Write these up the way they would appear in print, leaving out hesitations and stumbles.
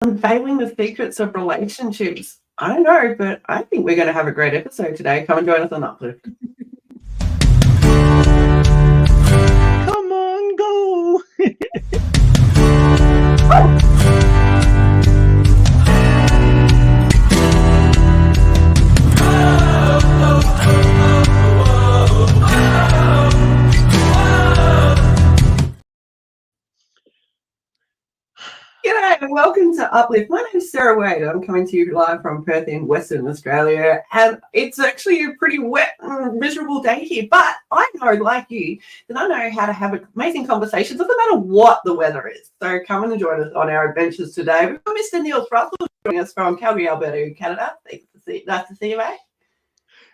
Unveiling the secrets of relationships. I don't know, but I think we're going to have a great episode today. Come and join us on Uplift. Come on, go. G'day and welcome to Uplift. My name's Sarah Wade. I'm coming to you live from Perth in Western Australia, and it's actually a pretty wet and miserable day here, but I know, like you, that I know how to have amazing conversations, doesn't matter what the weather is. So come and join us on our adventures today. We've got Mr. Neil Thrussell joining us from Calgary, Alberta, Canada. Nice to see you, mate.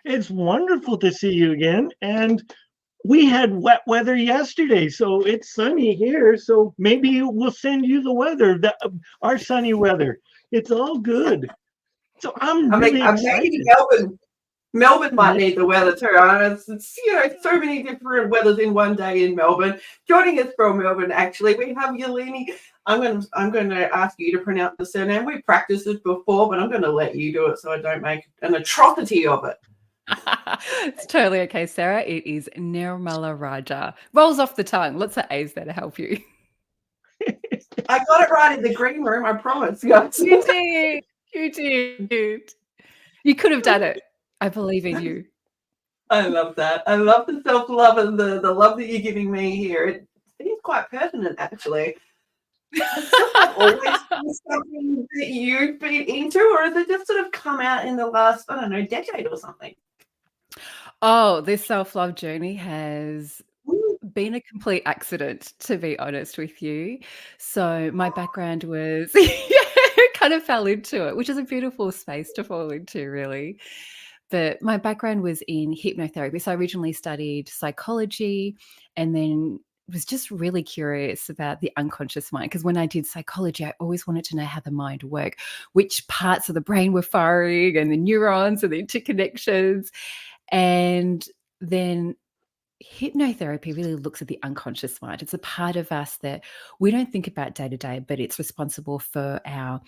It's wonderful to see you again. And we had wet weather yesterday, so it's sunny here. So maybe we'll send you the weather, our sunny weather. It's all good. So I'm really excited. Melbourne might need the weather too. It's so many different weathers in one day in Melbourne. Joining us from Melbourne, actually, we have Yalini. I'm going to ask you to pronounce the surname. We've practiced it before, but I'm going to let you do it so I don't make an atrocity of it. It's totally okay, Sarah. It is Nirmalarajah. Rolls off the tongue. Lots of A's there to help you. I got it right in the green room, I promise. Guys. You did. You did. You could have done it. I believe in you. I love that. I love the self-love and the love that you're giving me here. It seems quite pertinent, actually. Has always been something that you've been into, or has it just sort of come out in the last, decade or something? Oh, this self-love journey has been a complete accident, to be honest with you. So my background was kind of fell into it, which is a beautiful space to fall into, really. But my background was in hypnotherapy. So I originally studied psychology and then was just really curious about the unconscious mind. Because when I did psychology, I always wanted to know how the mind worked, which parts of the brain were firing and the neurons and the interconnections. And then hypnotherapy really looks at the unconscious mind. It's a part of us that we don't think about day to day, but it's responsible for our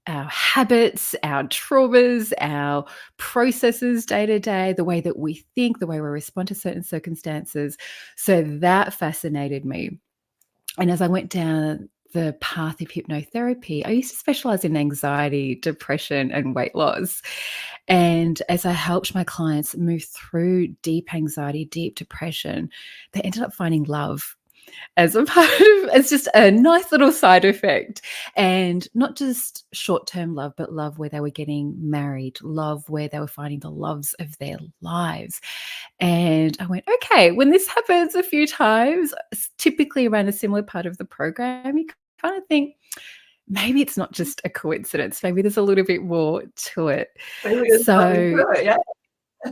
habits, our traumas, our processes day to day, the way that we think, the way we respond to certain circumstances. So that fascinated me. And as I went down the path of hypnotherapy, I used to specialize in anxiety, depression, and weight loss. And as I helped my clients move through deep anxiety, deep depression, they ended up finding love as a part of, it's just a nice little side effect. And not just short-term love, but love where they were getting married, love where they were finding the loves of their lives. And I went, okay, when this happens a few times, typically around a similar part of the program, you kind of think, maybe it's not just a coincidence. Maybe there's a little bit more to it.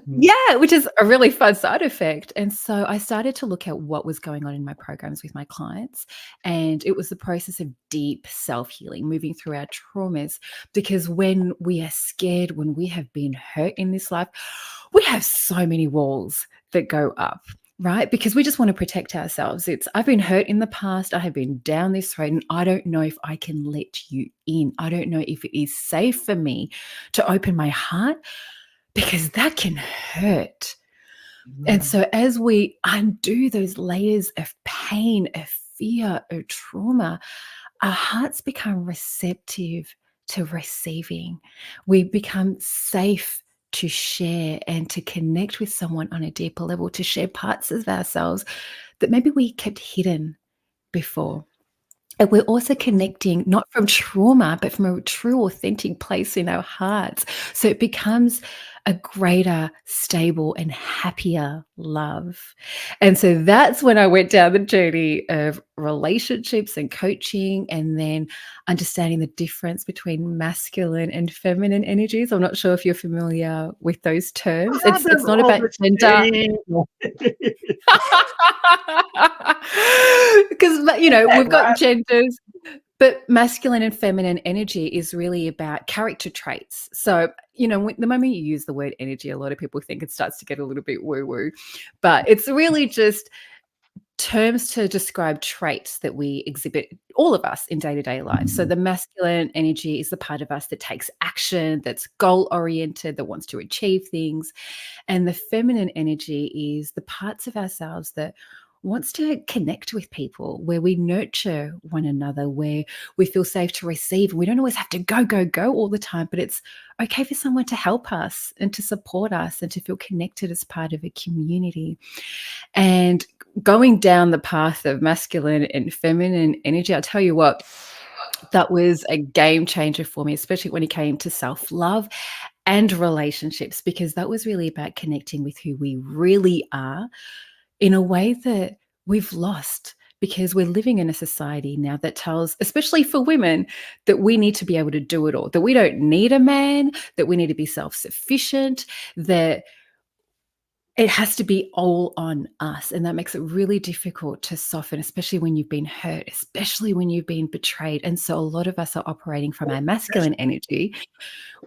Yeah, which is a really fun side effect. And so I started to look at what was going on in my programs with my clients. And it was the process of deep self-healing, moving through our traumas. Because when we are scared, when we have been hurt in this life, we have so many walls that go up. Right? Because we just want to protect ourselves. I've been hurt in the past. I have been down this road and I don't know if I can let you in. I don't know if it is safe for me to open my heart because that can hurt. And so as we undo those layers of pain, of fear, of trauma, our hearts become receptive to receiving. We become safe to share and to connect with someone on a deeper level, to share parts of ourselves that maybe we kept hidden before. And we're also connecting not from trauma, but from a true, authentic place in our hearts. So it becomes a greater, stable, and happier love. And so that's when I went down the journey of relationships and coaching, and then understanding the difference between masculine and feminine energies. I'm not sure if you're familiar with those terms. It's not about gender. Because, we've got genders, but masculine and feminine energy is really about character traits. So, the moment you use the word energy, a lot of people think it starts to get a little bit woo-woo, but it's really just terms to describe traits that we exhibit, all of us, in day-to-day life. So the masculine energy is the part of us that takes action, that's goal-oriented, that wants to achieve things. And the feminine energy is the parts of ourselves that wants to connect with people, where we nurture one another, where we feel safe to receive. We don't always have to go all the time, but it's okay for someone to help us and to support us and to feel connected as part of a community. And going down the path of masculine and feminine energy, I'll tell you what, that was a game changer for me, especially when it came to self-love and relationships, because that was really about connecting with who we really are in a way that we've lost, because we're living in a society now that tells, especially for women, that we need to be able to do it all, that we don't need a man, that we need to be self-sufficient, that it has to be all on us. And that makes it really difficult to soften, especially when you've been hurt, especially when you've been betrayed. And so a lot of us are operating from our masculine energy,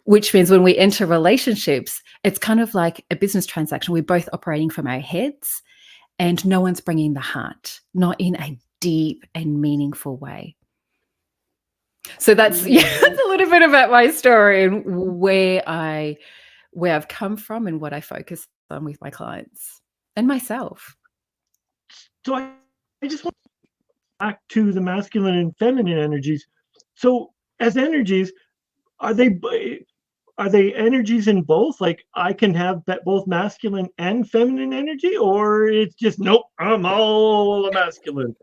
which means when we enter relationships, it's kind of like a business transaction. We're both operating from our heads and no one's bringing the heart, not in a deep and meaningful way. So that's, that's a little bit about my story and where I've come from and what I focus on with my clients and myself. So I just want back to the masculine and feminine energies. So as energies, are they energies in both? Like I can have both masculine and feminine energy, or it's just nope, I'm all masculine.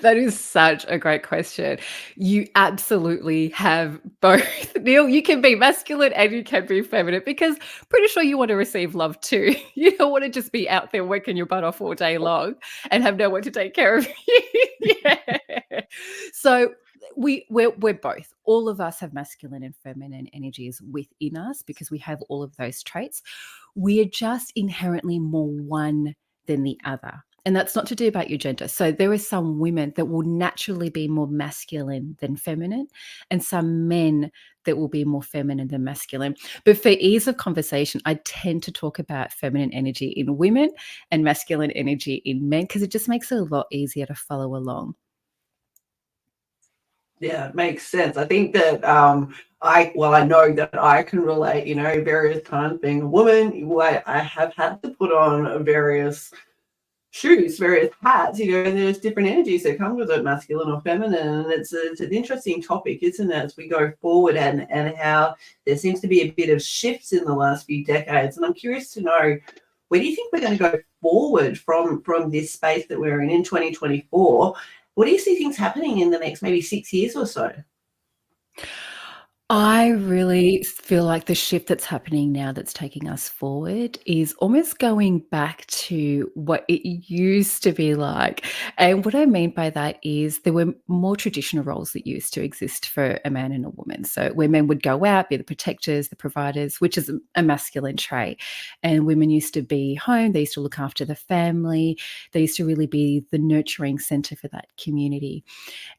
That is such a great question. You absolutely have both. Neil, you can be masculine and you can be feminine, because pretty sure you want to receive love too. You don't want to just be out there working your butt off all day long and have no one to take care of you. Yeah. So we're both. All of us have masculine and feminine energies within us because we have all of those traits. We are just inherently more one than the other. And that's not to do about your gender. So there are some women that will naturally be more masculine than feminine, and some men that will be more feminine than masculine. But for ease of conversation, I tend to talk about feminine energy in women and masculine energy in men, because it just makes it a lot easier to follow along. Yeah, it makes sense. I think that I know that I can relate, various times being a woman, I have had to put on various shoes, various hats, and there's different energies that come with it, masculine or feminine. And it's an interesting topic, isn't it, as we go forward, and how there seems to be a bit of shifts in the last few decades. And I'm curious to know, where do you think we're going to go forward from this space that we're in 2024? What do you see things happening in the next maybe 6 years or so? I really feel like the shift that's happening now that's taking us forward is almost going back to what it used to be like. And what I mean by that is there were more traditional roles that used to exist for a man and a woman. So where men would go out, be the protectors, the providers, which is a masculine trait. And women used to be home, they used to look after the family, they used to really be the nurturing center for that community.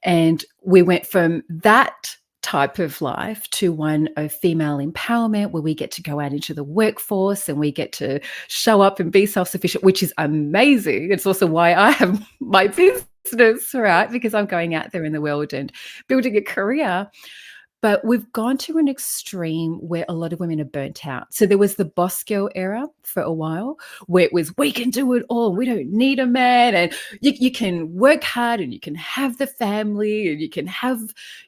And we went from that type of life to one of female empowerment, where we get to go out into the workforce and we get to show up and be self-sufficient, which is amazing. It's also why I have my business, right? Because I'm going out there in the world and building a career. But we've gone to an extreme where a lot of women are burnt out. So there was the boss girl era for a while, where it was, we can do it all, we don't need a man, and you can work hard and you can have the family and you can have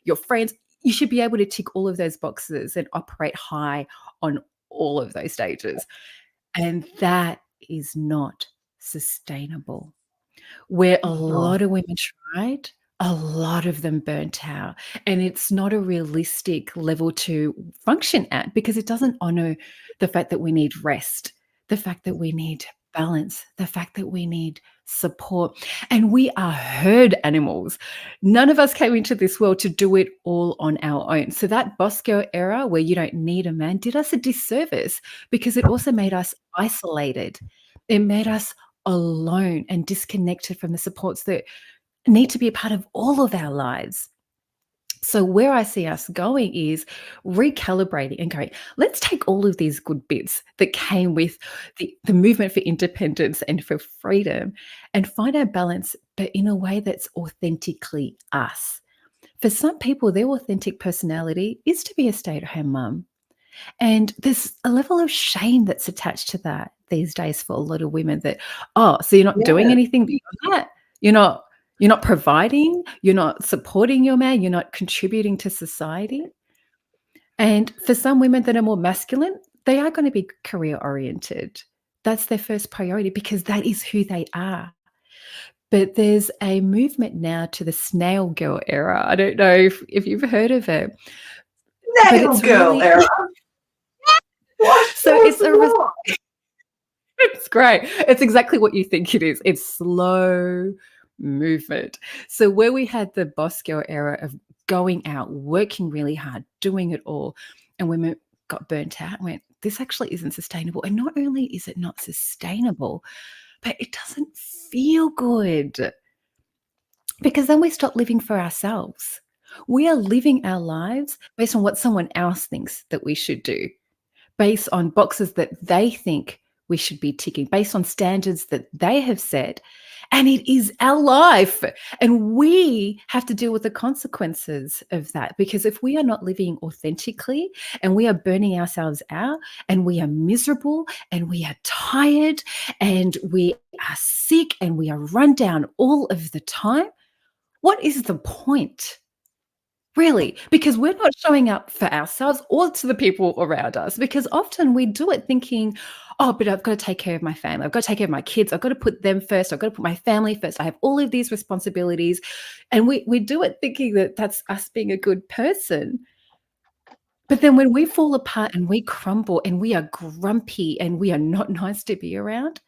your friends. You should be able to tick all of those boxes and operate high on all of those stages. And that is not sustainable. Where a lot of women tried, a lot of them burnt out. And it's not a realistic level to function at, because it doesn't honor the fact that we need rest, the fact that we need balance, the fact that we need support. And we are herd animals. None of us came into this world to do it all on our own. So that boss girl era, where you don't need a man, did us a disservice, because it also made us isolated. It made us alone and disconnected from the supports that need to be a part of all of our lives. So where I see us going is recalibrating and going, let's take all of these good bits that came with the movement for independence and for freedom and find our balance, but in a way that's authentically us. For some people, their authentic personality is to be a stay-at-home mum. And there's a level of shame that's attached to that these days for a lot of women that, oh, so you're not doing Yeah. anything beyond that? You're not providing, you're not supporting your man, you're not contributing to society. And for some women that are more masculine, they are going to be career oriented. That's their first priority because that is who they are. But there's a movement now to the snail girl era. I don't know if you've heard of it. But Nail it's girl really era. What? so it's a what? it's great. It's exactly what you think it is. It's slow movement. So where we had the boss girl era of going out, working really hard, doing it all, and women got burnt out and went, this actually isn't sustainable. And not only is it not sustainable, but it doesn't feel good. Because then we stop living for ourselves. We are living our lives based on what someone else thinks that we should do, based on boxes that they think we should be ticking, based on standards that they have set. And it is our life. And we have to deal with the consequences of that. Because if we are not living authentically and we are burning ourselves out and we are miserable and we are tired and we are sick and we are run down all of the time, what is the point? Really, because we're not showing up for ourselves or to the people around us, because often we do it thinking, oh, but I've got to take care of my family. I've got to take care of my kids. I've got to put them first. I've got to put my family first. I have all of these responsibilities. And we do it thinking that that's us being a good person. But then when we fall apart and we crumble and we are grumpy and we are not nice to be around,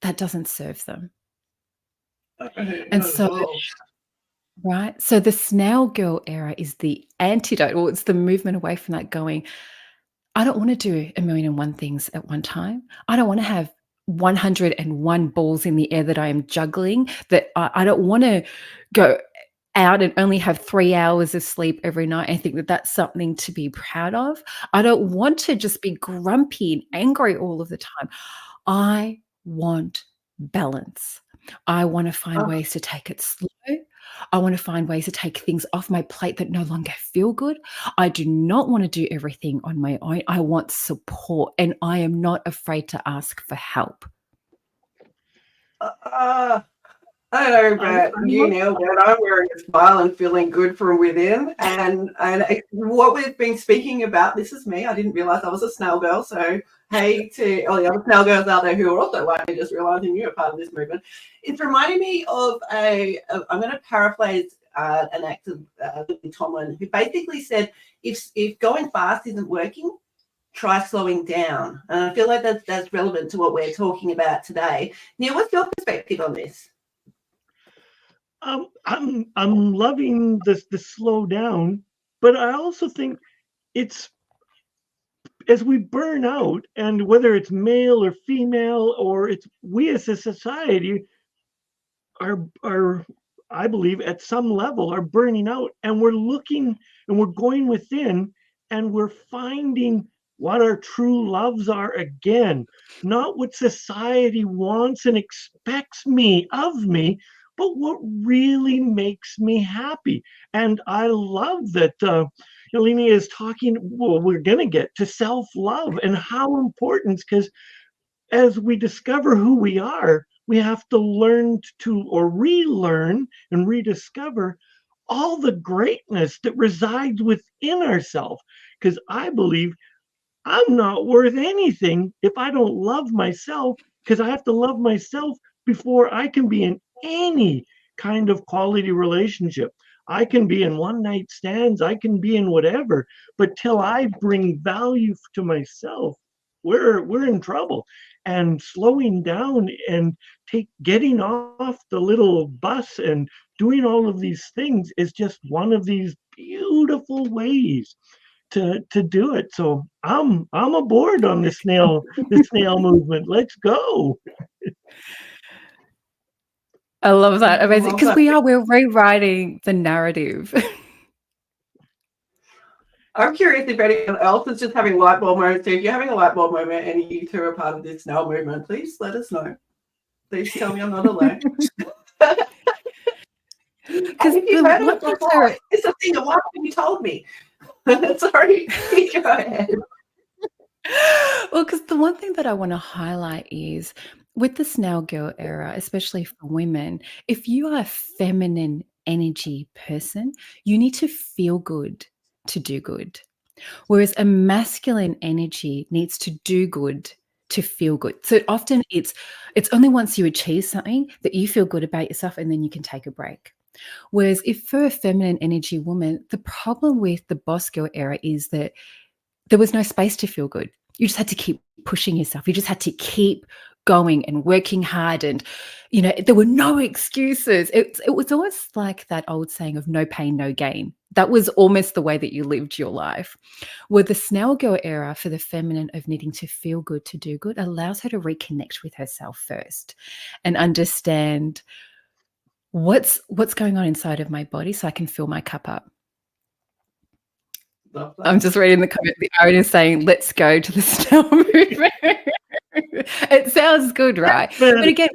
that doesn't serve them. And so right. So the snail girl era is the antidote, or it's the movement away from that going, I don't want to do 1,000,001 things at one time. I don't want to have 101 balls in the air that I am juggling, that I don't want to go out and only have 3 hours of sleep every night and think that that's something to be proud of. I don't want to just be grumpy and angry all of the time. I want balance. I want to find ways to take it slow. I want to find ways to take things off my plate that no longer feel good. I do not want to do everything on my own. I want support, and I am not afraid to ask for help. I don't know, but you nailed it. I'm wearing a smile and feeling good from within. And what we've been speaking about, this is me. I didn't realize I was a snail girl. So, hey to all the other snail girls out there who are also like me, just realizing you're a part of this movement. It's reminding me of I'm going to paraphrase an actor, Lily Tomlin, who basically said, if going fast isn't working, try slowing down. And I feel like that's relevant to what we're talking about today. Neil, what's your perspective on this? I'm loving the slow down, but I also think it's as we burn out, and whether it's male or female, or it's we as a society are I believe at some level are burning out, and we're looking and we're going within and we're finding what our true loves are again, not what society wants and expects of me, but what really makes me happy. And I love that Yalini is talking, well, we're going to get to self-love and how important, because as we discover who we are, we have to learn to, or relearn and rediscover all the greatness that resides within ourselves. Because I believe I'm not worth anything if I don't love myself, because I have to love myself before I can be in any kind of quality relationship. I can be in one night stands, I can be in whatever, but till I bring value to myself, we're in trouble. And slowing down and getting off the little bus and doing all of these things is just one of these beautiful ways to do it. So I'm aboard on the snail movement. Let's go. I love that. Amazing. Because we're rewriting the narrative. I'm curious if anyone else is just having light bulb moments. So if you're having a light bulb moment and you two are part of this now movement, please let us know. Please tell me I'm not alone. Because if you've heard it before, it's a thing of why haven't you told me? Sorry, go ahead. Well, because the one thing that I want to highlight is with the snail girl era, especially for women, if you are a feminine energy person, you need to feel good to do good. Whereas a masculine energy needs to do good to feel good. So often it's only once you achieve something that you feel good about yourself and then you can take a break. Whereas if for a feminine energy woman, the problem with the boss girl era is that there was no space to feel good. You just had to keep pushing yourself. You just had to keep going and working hard. And, there were no excuses. It was almost like that old saying of no pain, no gain. That was almost the way that you lived your life. Where the snail girl era for the feminine of needing to feel good to do good allows her to reconnect with herself first and understand what's going on inside of my body so I can fill my cup up. I'm just reading the comment. The owner is saying, let's go to the snail movement. It sounds good, right? But again,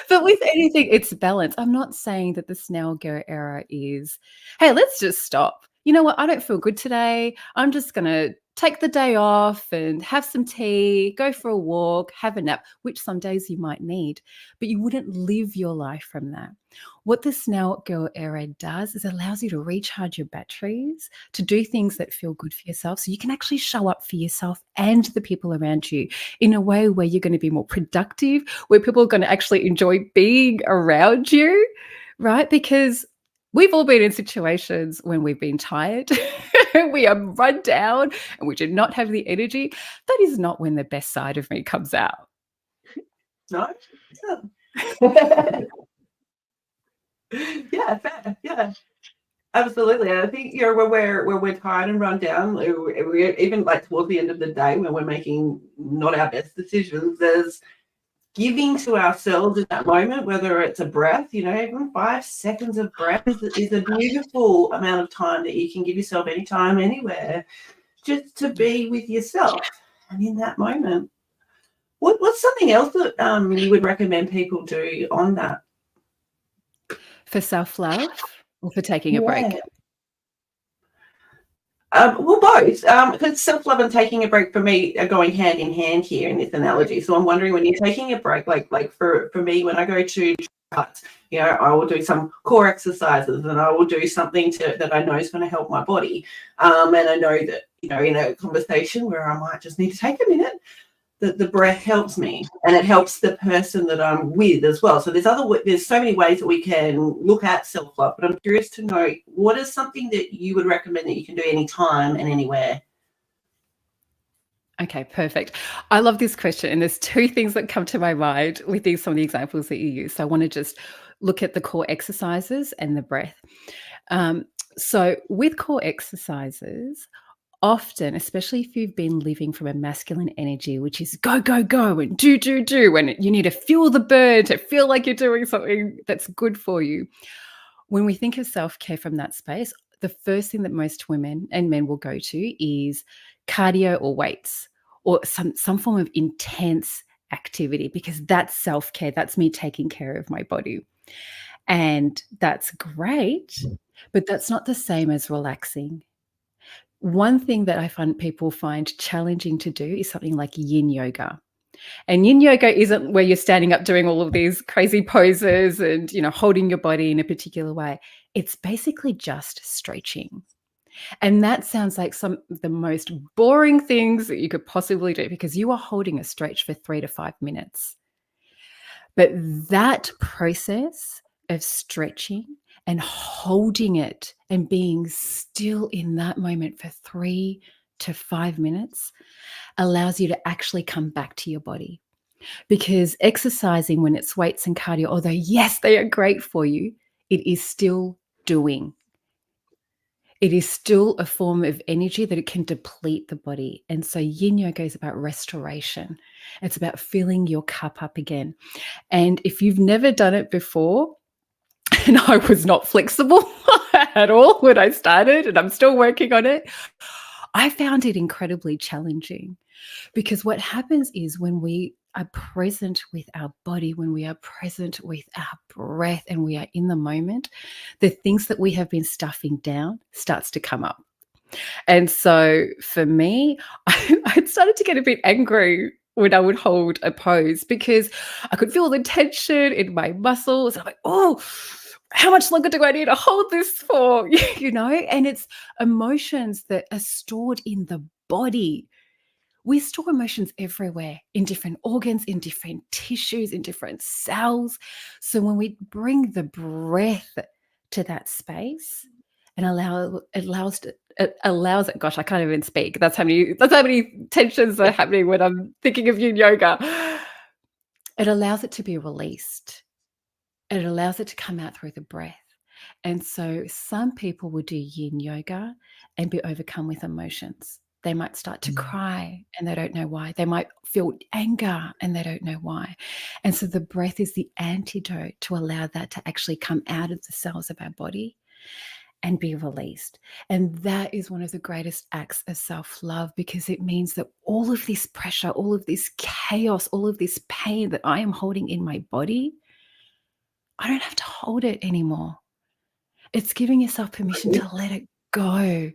but with anything, it's balance. I'm not saying that the snail girl era is, hey, let's just stop. You know what? I don't feel good today. I'm just going to take the day off and have some tea, go for a walk, have a nap, which some days you might need, but you wouldn't live your life from that. What the snail girl era does is allows you to recharge your batteries, to do things that feel good for yourself so you can actually show up for yourself and the people around you in a way where you're going to be more productive, where people are going to actually enjoy being around you, right? Because we've all been in situations when we've been tired, we are run down, and we do not have the energy. That is not when the best side of me comes out. No? Yeah, fair. Yeah. Absolutely. And I think when we're tired and run down, we're even like towards the end of the day when we're making not our best decisions, there's giving to ourselves in that moment, whether it's a breath, even 5 seconds of breath is a beautiful amount of time that you can give yourself anytime, anywhere, just to be with yourself and in that moment. What's something else that you would recommend people do on that? For self-love or for taking a break? Well, both. Because self-love and taking a break for me are going hand in hand here in this analogy. So I'm wondering, when you're taking a break, like for me, when I go to charts, I will do some core exercises and I will do something that I know is going to help my body. And I know that, in a conversation where I might just need to take a minute, that the breath helps me and it helps the person that I'm with as well. So there's so many ways that we can look at self-love, but I'm curious to know, what is something that you would recommend that you can do anytime and anywhere? Okay, perfect. I love this question. And there's two things that come to my mind with some of the examples that you use. So I want to just look at the core exercises and the breath. So with core exercises, often, especially if you've been living from a masculine energy, which is go, go, go, and do, and you need to fuel the bird to feel like you're doing something that's good for you. When we think of self-care from that space, the first thing that most women and men will go to is cardio or weights or some form of intense activity, because that's self-care. That's me taking care of my body. And that's great, but that's not the same as relaxing. One thing that I find people find challenging to do is something like yin yoga. And yin yoga isn't where you're standing up doing all of these crazy poses and, holding your body in a particular way. It's basically just stretching. And that sounds like some of the most boring things that you could possibly do, because you are holding a stretch for 3 to 5 minutes. But that process of stretching and holding it and being still in that moment for 3 to 5 minutes allows you to actually come back to your body. Because exercising, when it's weights and cardio, although yes, they are great for you, it is still doing. It is still a form of energy that it can deplete the body. And so yin yoga is about restoration. It's about filling your cup up again. And if you've never done it before, and I was not flexible, at all when I started, and I'm still working on it. I found it incredibly challenging because what happens is when we are present with our body, when we are present with our breath and we are in the moment, the things that we have been stuffing down starts to come up. And so for me, I started to get a bit angry when I would hold a pose because I could feel the tension in my muscles. I'm like, oh, how much longer do I need to hold this for? And it's emotions that are stored in the body. We store emotions everywhere in different organs, in different tissues, in different cells. So when we bring the breath to that space and it allows it. Gosh, I can't even speak. That's how many tensions are happening when I'm thinking of yin yoga. It allows it to be released. It allows it to come out through the breath. And so some people will do yin yoga and be overcome with emotions. They might start to cry and they don't know why. They might feel anger and they don't know why. And so the breath is the antidote to allow that to actually come out of the cells of our body and be released. And that is one of the greatest acts of self-love because it means that all of this pressure, all of this chaos, all of this pain that I am holding in my body, I don't have to hold it anymore. It's giving yourself permission to let it go.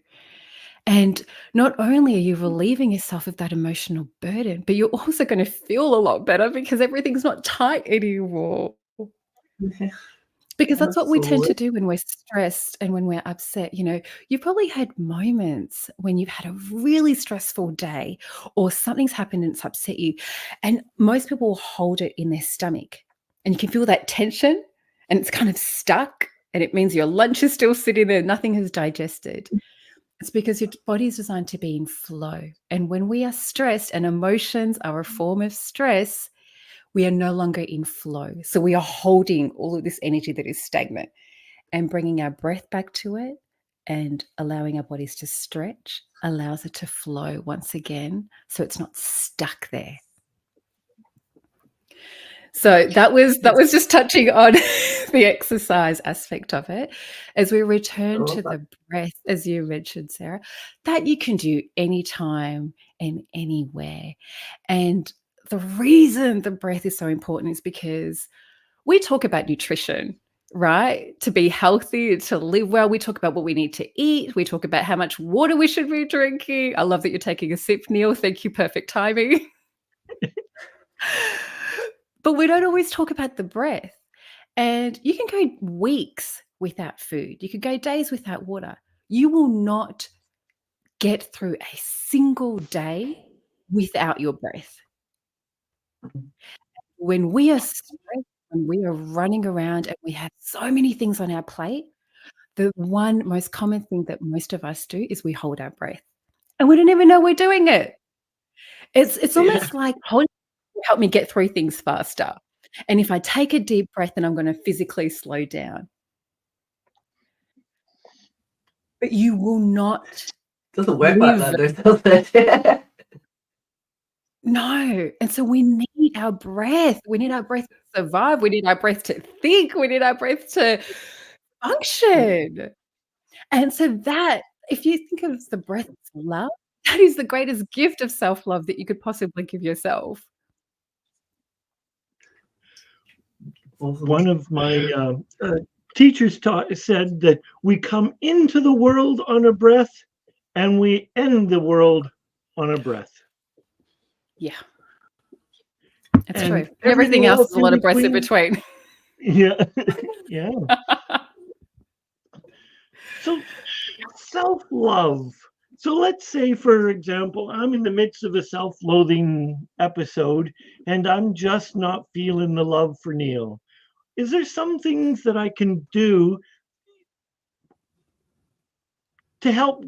And not only are you relieving yourself of that emotional burden, but you're also going to feel a lot better because everything's not tight anymore. Because that's what we tend to do when we're stressed and when we're upset. You've probably had moments when you've had a really stressful day or something's happened and it's upset you. And most people will hold it in their stomach. And you can feel that tension and it's kind of stuck. And it means your lunch is still sitting there, nothing has digested. It's because your body is designed to be in flow. And when we are stressed, and emotions are a form of stress, we are no longer in flow. So we are holding all of this energy that is stagnant and bringing our breath back to it and allowing our bodies to stretch allows it to flow once again. So it's not stuck there. So that was just touching on the exercise aspect of it. As we return to the breath, as you mentioned, Sarah, that you can do anytime and anywhere. And the reason the breath is so important is because we talk about nutrition, right? To be healthy, to live well. We talk about what we need to eat. We talk about how much water we should be drinking. I love that you're taking a sip, Neil. Thank you. Perfect timing. But we don't always talk about the breath. And you can go weeks without food. You could go days without water. You will not get through a single day without your breath. When we are stressed, when we are running around and we have so many things on our plate, the one most common thing that most of us do is we hold our breath. And we don't even know we're doing it. It's almost like holding help me get through things faster. And if I take a deep breath, then I'm going to physically slow down. But you will not Doesn't work like live. that, though, does it? No. And so we need our breath. We need our breath to survive. We need our breath to think. We need our breath to function. And so that, if you think of the breath as love, that is the greatest gift of self-love that you could possibly give yourself. One of my teachers said that we come into the world on a breath and we end the world on a breath. Yeah. That's And true. Everything else is a lot of breaths in between. between. Yeah. Yeah. So self-love. So let's say, for example, I'm in the midst of a self-loathing episode and I'm just not feeling the love for Neil. Is there some things that I can do to help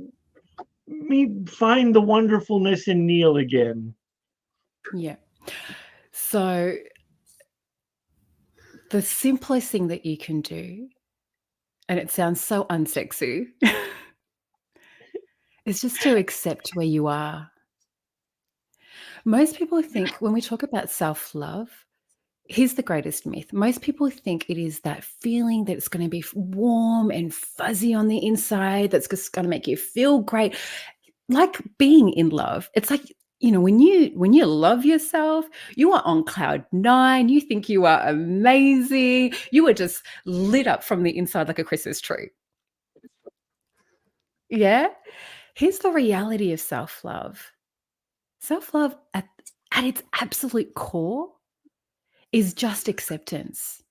me find the wonderfulness in Neil again? Yeah. So the simplest thing that you can do, and it sounds so unsexy, is just to accept where you are. Most people think when we talk about self-love, here's the greatest myth. Most people think it is that feeling that's going to be warm and fuzzy on the inside, that's just going to make you feel great. Like being in love. It's like, when you love yourself, you are on cloud 9. You think you are amazing. You are just lit up from the inside like a Christmas tree. Yeah. Here's the reality of self-love. Self-love at its absolute core is just acceptance.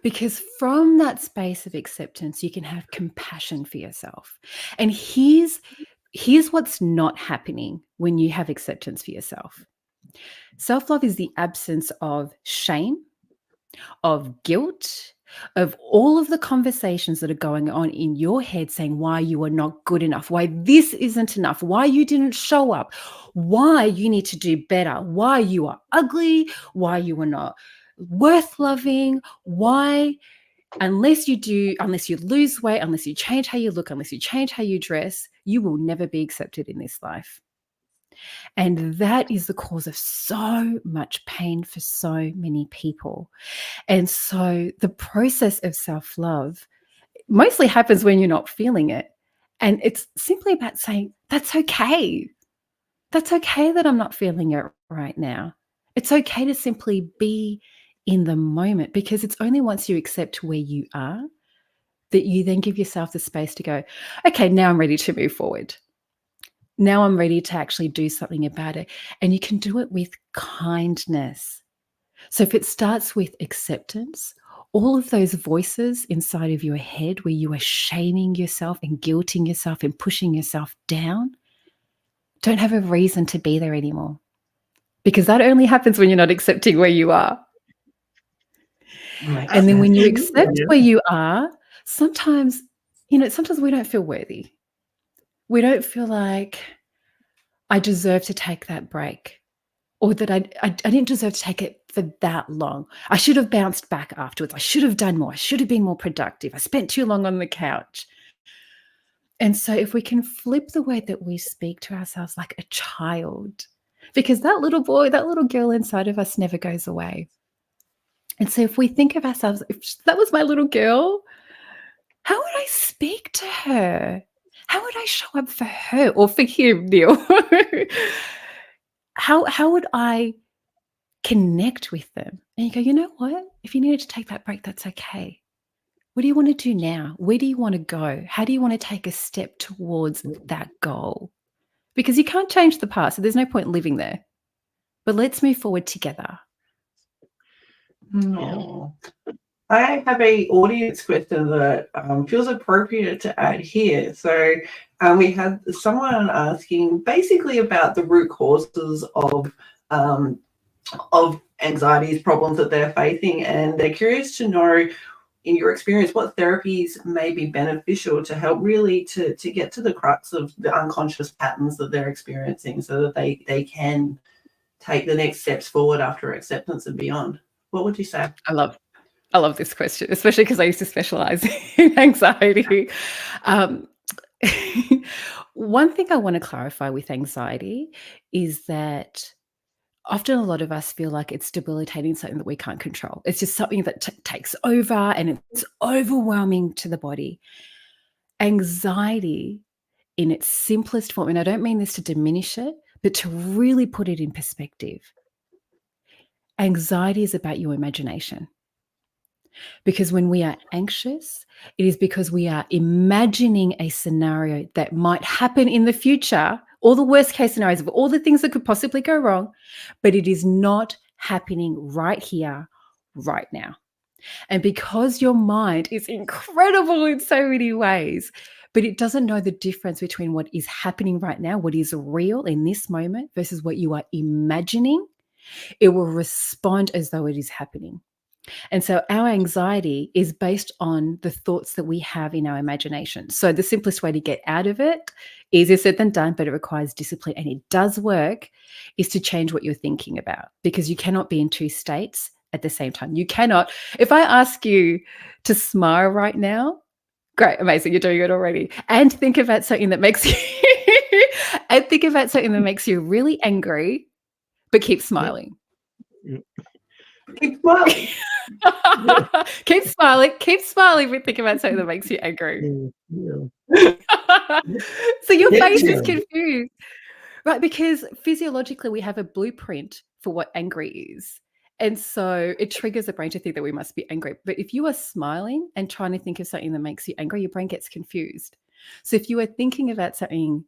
Because from that space of acceptance, you can have compassion for yourself. And here's what's not happening when you have acceptance for yourself. Self-love is the absence of shame, of guilt, of all of the conversations that are going on in your head saying why you are not good enough, why this isn't enough, why you didn't show up, why you need to do better, why you are ugly, why you are not worth loving, why unless you lose weight, unless you change how you look, unless you change how you dress, you will never be accepted in this life. And that is the cause of so much pain for so many people. And so the process of self-love mostly happens when you're not feeling it. And it's simply about saying, that's okay. That's okay that I'm not feeling it right now. It's okay to simply be in the moment, because it's only once you accept where you are that you then give yourself the space to go, okay, now I'm ready to move forward. Now I'm ready to actually do something about it. And you can do it with kindness. So if it starts with acceptance, all of those voices inside of your head where you are shaming yourself and guilting yourself and pushing yourself down don't have a reason to be there anymore. Because that only happens when you're not accepting where you are. And then when you accept where you are, sometimes we don't feel worthy. We don't feel like I deserve to take that break, or that I didn't deserve to take it for that long. I should have bounced back afterwards. I should have done more. I should have been more productive. I spent too long on the couch. And so if we can flip the way that we speak to ourselves like a child, because that little boy, that little girl inside of us never goes away. And so if we think of ourselves, if that was my little girl, how would I speak to her? How would I show up for her or for him, Neil? How would I connect with them? And you go, you know what? If you needed to take that break, that's okay. What do you want to do now? Where do you want to go? How do you want to take a step towards that goal? Because you can't change the past, so there's no point living there. But let's move forward together. Oh. I have a audience question that feels appropriate to add here. So we had someone asking basically about the root causes of anxieties, problems that they're facing, and they're curious to know, in your experience, what therapies may be beneficial to help really to get to the crux of the unconscious patterns that they're experiencing, so that they can take the next steps forward after acceptance and beyond. What would you say? I love this question, especially because I used to specialize in anxiety. One thing I want to clarify with anxiety is that often a lot of us feel like it's debilitating, something that we can't control. It's just something that takes over and it's overwhelming to the body. Anxiety in its simplest form, and I don't mean this to diminish it, but to really put it in perspective. Anxiety is about your imagination. Because when we are anxious, it is because we are imagining a scenario that might happen in the future, all the worst case scenarios of all the things that could possibly go wrong, but it is not happening right here, right now. And because your mind is incredible in so many ways, but it doesn't know the difference between what is happening right now, what is real in this moment versus what you are imagining, it will respond as though it is happening. And so our anxiety is based on the thoughts that we have in our imagination. So the simplest way to get out of it, easier said than done, but it requires discipline and it does work, is to change what you're thinking about, because you cannot be in two states at the same time. You cannot. If I ask you to smile right now, great, amazing, you're doing it already. And think about something that makes you really angry, but keep smiling. Keep smiling. Keep smiling. Keep smiling if you think about something that makes you angry. Yeah. So your Yeah, face is yeah. confused. Right, because physiologically we have a blueprint for what angry is. And so it triggers the brain to think that we must be angry. But if you are smiling and trying to think of something that makes you angry, your brain gets confused. So if you are thinking about something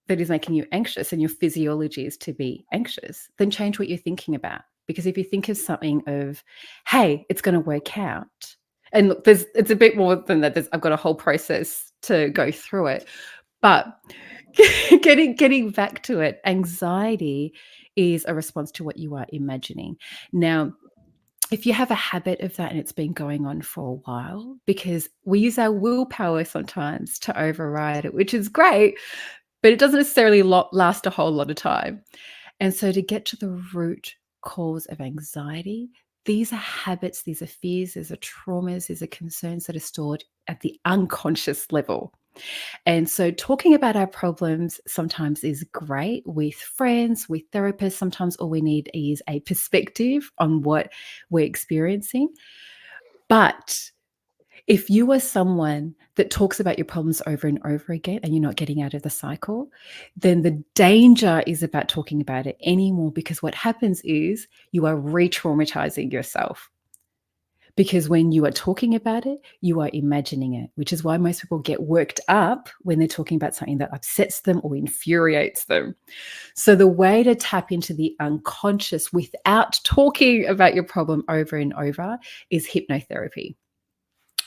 that is making you anxious and your physiology is to be anxious, then change what you're thinking about. Because if you think of something of, hey, it's going to work out. And look, it's a bit more than that. I've got a whole process to go through it. But getting back to it, anxiety is a response to what you are imagining. Now, if you have a habit of that and it's been going on for a while, because we use our willpower sometimes to override it, which is great, but it doesn't necessarily last a whole lot of time. And so to get to the root cause of anxiety, these are habits, these are fears, these are traumas, these are concerns that are stored at the unconscious level. And so talking about our problems sometimes is great with friends, with therapists. Sometimes all we need is a perspective on what we're experiencing. But if you are someone that talks about your problems over and over again and you're not getting out of the cycle, then the danger is about talking about it anymore, because what happens is you are re-traumatizing yourself. Because when you are talking about it, you are imagining it, which is why most people get worked up when they're talking about something that upsets them or infuriates them. So the way to tap into the unconscious without talking about your problem over and over is hypnotherapy.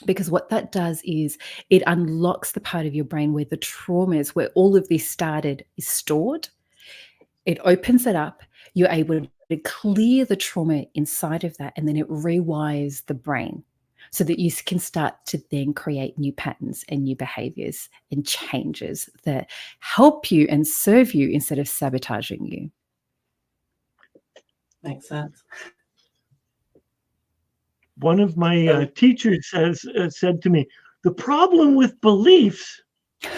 Because what that does is it unlocks the part of your brain where the traumas, where all of this started, is stored. It opens it up. You're able to clear the trauma inside of that, and then it rewires the brain so that you can start to then create new patterns and new behaviors and changes that help you and serve you instead of sabotaging you. Makes sense. One of my teachers said to me, the problem with beliefs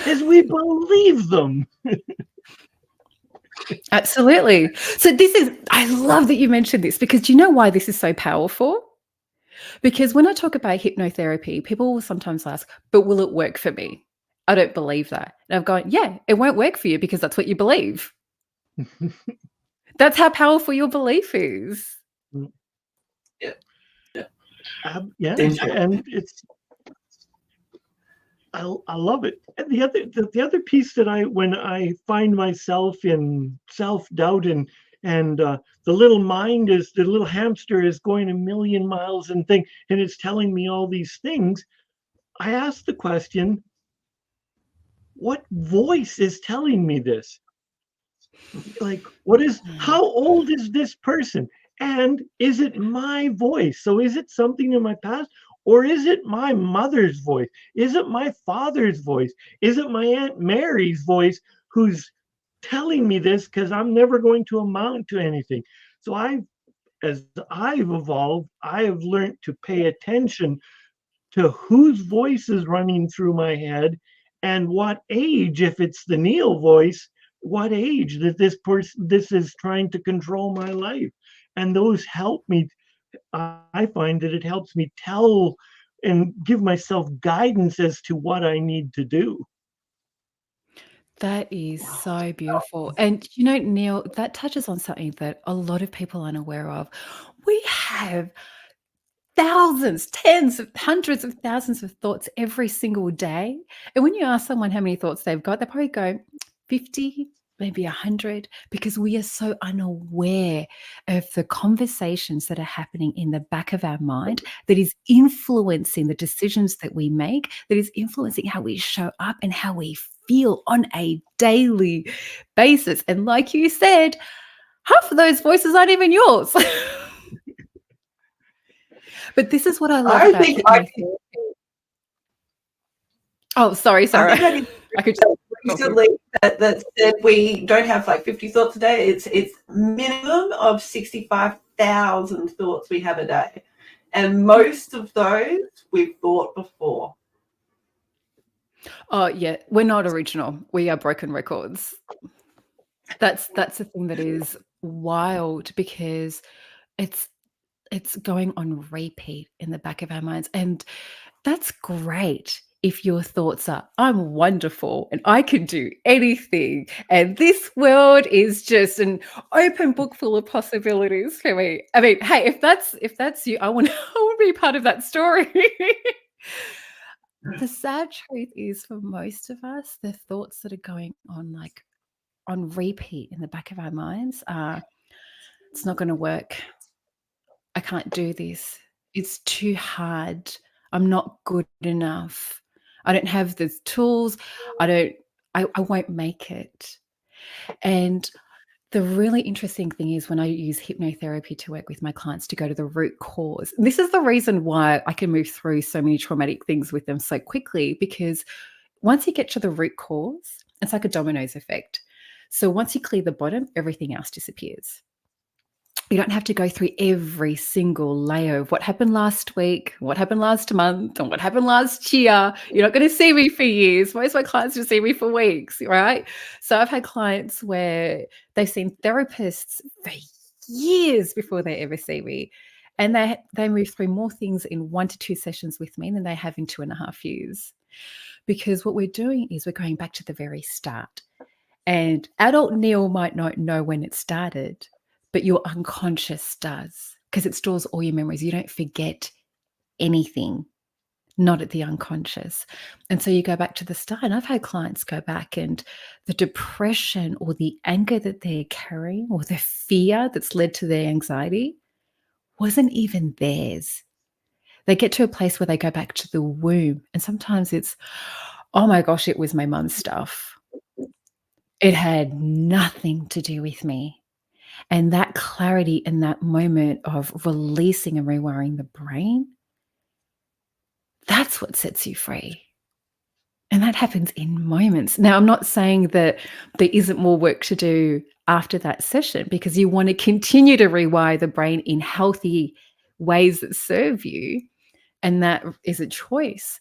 is we believe them. Absolutely. So I love that you mentioned this, because do you know why this is so powerful? Because when I talk about hypnotherapy, people will sometimes ask, but will it work for me? I don't believe that. And I've gone, yeah, it won't work for you because that's what you believe. That's how powerful your belief is. Yeah. Yeah, Danger. and I love it. And the other piece that when I find myself in self-doubt and the little hamster is going a million miles and it's telling me all these things, I ask the question, what voice is telling me this? Like, how old is this person? And is it my voice? So is it something in my past? Or is it my mother's voice? Is it my father's voice? Is it my Aunt Mary's voice who's telling me this because I'm never going to amount to anything? So as I've evolved, I have learned to pay attention to whose voice is running through my head and what age, if it's the Neil voice, what age that this is trying to control my life. And those help me. I find that it helps me tell and give myself guidance as to what I need to do. That is so beautiful. And you know, Neil, that touches on something that a lot of people aren't aware of. We have thousands, tens of hundreds of thousands of thoughts every single day. And when you ask someone how many thoughts they've got, they probably go 50, maybe 100, because we are so unaware of the conversations that are happening in the back of our mind that is influencing the decisions that we make, that is influencing how we show up and how we feel on a daily basis. And like you said, half of those voices aren't even yours. But this is what I love about hypnotherapy. Oh, sorry, Sarah. I think I did I could just recently that said we don't have like 50 thoughts a day. It's minimum of 65,000 thoughts we have a day. And most of those we've thought before. Oh, yeah. We're not original. We are broken records. That's the thing that is wild, because it's it's going on repeat in the back of our minds. And that's great if your thoughts are, I'm wonderful and I can do anything. And this world is just an open book full of possibilities for me. I mean, hey, if that's you, I want to be part of that story. The sad truth is, for most of us, the thoughts that are going on like on repeat in the back of our minds are, it's not going to work. I can't do this. It's too hard. I'm not good enough. I don't have the tools. I won't make it. And the really interesting thing is when I use hypnotherapy to work with my clients to go to the root cause. This is the reason why I can move through so many traumatic things with them so quickly, because once you get to the root cause, it's like a dominoes effect. So once you clear the bottom, everything else disappears. You don't have to go through every single layer of what happened last week, what happened last month, and what happened last year. You're not going to see me for years. Most of my clients just see me for weeks, right? So I've had clients where they've seen therapists for years before they ever see me. And they move through more things in 1 to 2 sessions with me than they have in 2.5 years. Because what we're doing is we're going back to the very start. And adult Neil might not know when it started, but your unconscious does, because it stores all your memories. You don't forget anything, not at the unconscious. And so you go back to the start. And I've had clients go back and the depression or the anger that they're carrying or the fear that's led to their anxiety wasn't even theirs. They get to a place where they go back to the womb. And sometimes it's, oh my gosh, it was my mum's stuff. It had nothing to do with me. And that clarity and that moment of releasing and rewiring the brain, that's what sets you free. And that happens in moments. Now, I'm not saying that there isn't more work to do after that session, because you want to continue to rewire the brain in healthy ways that serve you. And that is a choice.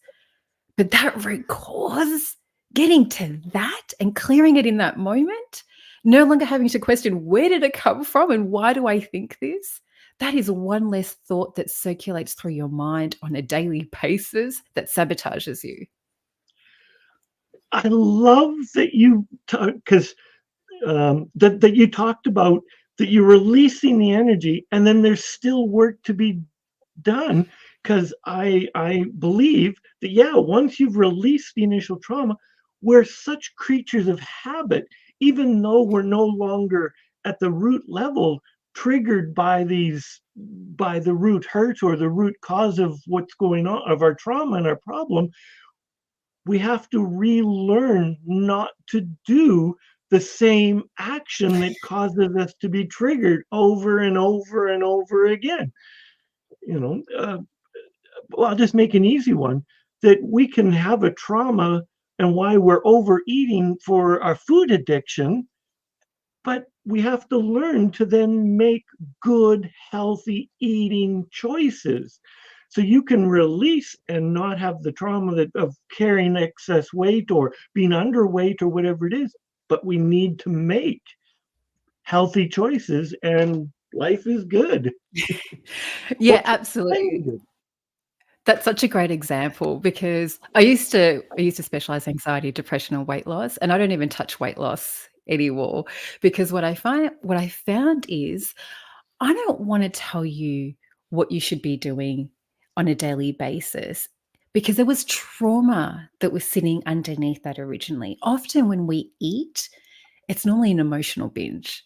But that root cause, getting to that and clearing it in that moment, no longer having to question, where did it come from and why do I think this? That is one less thought that circulates through your mind on a daily basis that sabotages you. I love that you because that you talked about that you're releasing the energy, and then there's still work to be done. Because I believe that once you've released the initial trauma, we're such creatures of habit, even though we're no longer at the root level triggered by the root hurt or the root cause of what's going on, of our trauma and our problem. We have to relearn not to do the same action that causes us to be triggered over and over and over again. I'll just make an easy one, that we can have a trauma and why we're overeating for our food addiction, but we have to learn to then make good, healthy eating choices. So you can release and not have the trauma of carrying excess weight or being underweight or whatever it is, but we need to make healthy choices and life is good. Yeah, absolutely. That's such a great example, because I used to specialize in anxiety, depression, and weight loss, and I don't even touch weight loss anymore, because what I found is I don't want to tell you what you should be doing on a daily basis, because there was trauma that was sitting underneath that originally. Often when we eat, it's normally an emotional binge.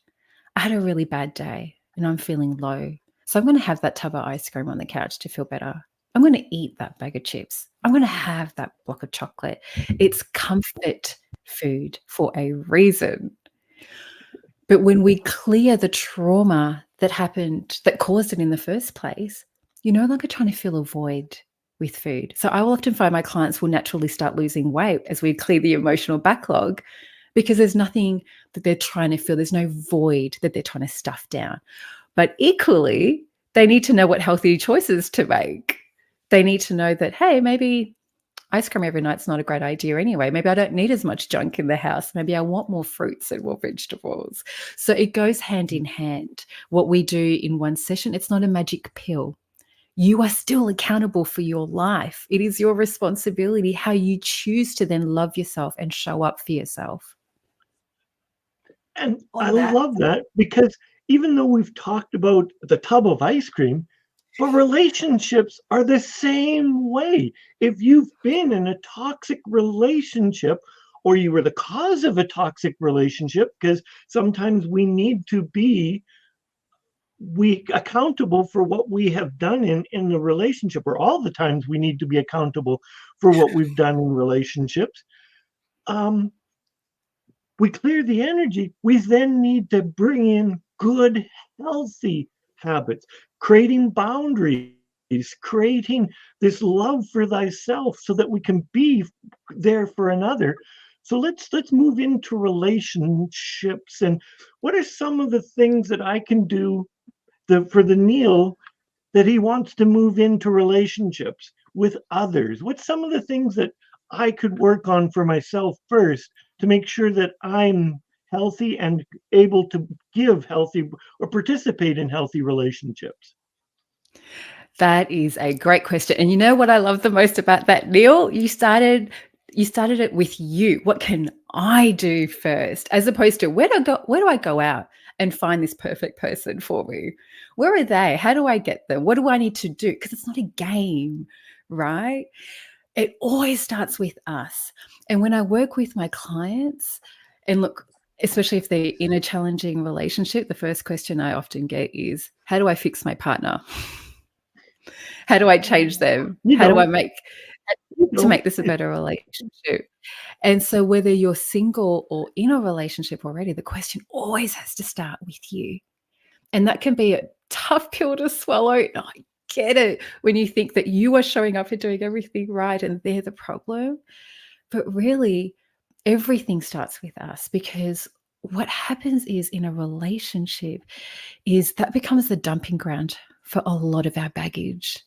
I had a really bad day and I'm feeling low, so I'm going to have that tub of ice cream on the couch to feel better. I'm going to eat that bag of chips. I'm going to have that block of chocolate. It's comfort food for a reason. But when we clear the trauma that happened, that caused it in the first place, you're no longer trying to fill a void with food. So I will often find my clients will naturally start losing weight as we clear the emotional backlog, because there's nothing that they're trying to fill. There's no void that they're trying to stuff down. But equally, they need to know what healthy choices to make. They need to know that, hey, maybe ice cream every night's not a great idea anyway. Maybe I don't need as much junk in the house. Maybe I want more fruits and more vegetables. So it goes hand in hand. What we do in one session, it's not a magic pill. You are still accountable for your life. It is your responsibility how you choose to then love yourself and show up for yourself. And Love I that. love that, because even though we've talked about the tub of ice cream, but relationships are the same way. If you've been in a toxic relationship, or you were the cause of a toxic relationship, because sometimes we need to be accountable for what we have done in the relationship, or all the times we need to be accountable for what we've done in relationships. We clear the energy. We then need to bring in good, healthy habits, creating boundaries, creating this love for thyself so that we can be there for another. So let's move into relationships. And what are some of the things that I can do for the Neil that he wants to move into relationships with others? What's some of the things that I could work on for myself first to make sure that I'm healthy and able to give healthy or participate in healthy relationships? That is a great question. And you know what I love the most about that, Neil? You started it with you. What can I do first? As opposed to where do I go out and find this perfect person for me? Where are they? How do I get them? What do I need to do? Because it's not a game, right? It always starts with us. And when I work with my clients, and look, especially if they're in a challenging relationship, the first question I often get is, how do I fix my partner? How do I change them? How do I make this a better relationship? And so whether you're single or in a relationship already, the question always has to start with you. And that can be a tough pill to swallow. I get it when you think that you are showing up and doing everything right and they're the problem. But really, everything starts with us, because what happens is in a relationship is that becomes the dumping ground for a lot of our baggage.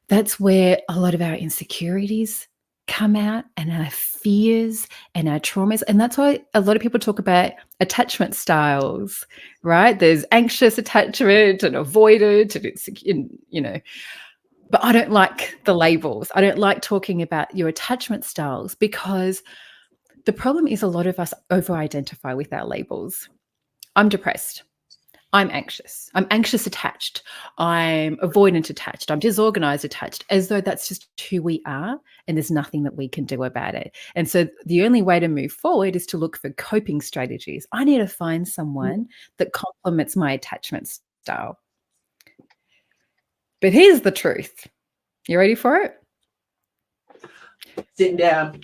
That's where a lot of our insecurities come out, and our fears and our traumas. And that's why a lot of people talk about attachment styles, right? There's anxious attachment and avoidant and it's, but I don't like the labels. I don't like talking about your attachment styles, because the problem is a lot of us over-identify with our labels. I'm depressed. I'm anxious attached. I'm avoidant attached. I'm disorganized attached, as though that's just who we are and there's nothing that we can do about it. And so the only way to move forward is to look for coping strategies. I need to find someone that complements my attachment style. But here's the truth. You ready for it? Sitting down.